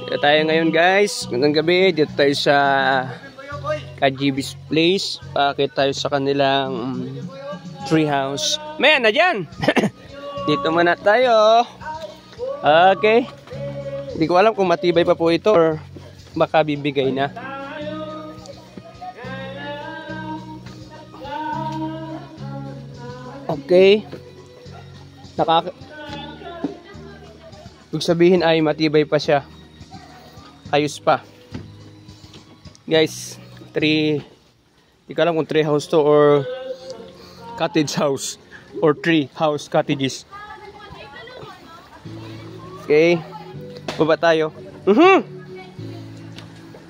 Dito tayo ngayon guys. Magandang gabi. Dito tayo sa Kajibi's Place. Pakit tayo sa kanilang tree house. Man, na dyan! Dito muna tayo. Okay. Hindi ko alam kung matibay pa po ito or baka bibigay na. Okay. Ibig sabihin ay matibay pa siya. Ayos pa. Guys, hindi ko alam kung tree house to or cottage house or tree house cottages. Okay. Baba tayo.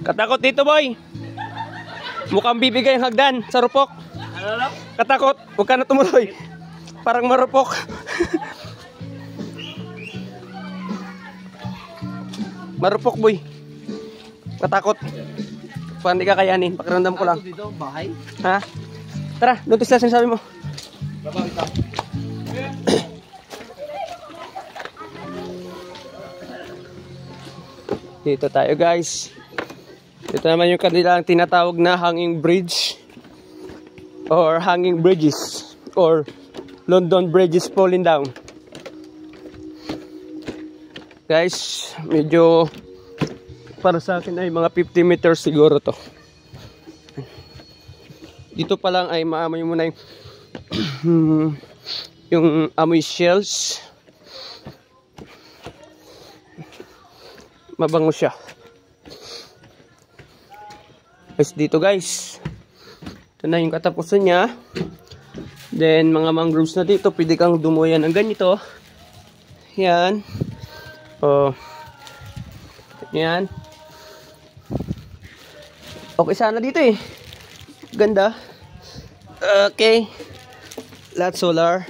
Katakot dito, boy. Mukhang bibigay ang hagdan sa rupok. Katakot. Huwag ka na tumuloy. Parang marupok. Marupok, boy. Katakot. Parang hindi kakayanin. Pakiramdam ko lang. Dito, bahay? Ha? Tara, notice lang sinasabi mo. Dito tayo guys. Dito naman yung kanilang tinatawag na hanging bridge. Or hanging bridges. Or London bridges falling down. Guys, medyo para sa akin ay mga 50 meters siguro to. Dito pa lang ay maamoy mo na yung amoy shells. Mabango siya. Guys, dito guys. Ito na yung katapusan niya. Then mga mangroves na dito, pwede kang dumuyan ng ganito. Yan. Oh. Yan. Okay sana dito eh. Ganda. Okay. Lahat solar.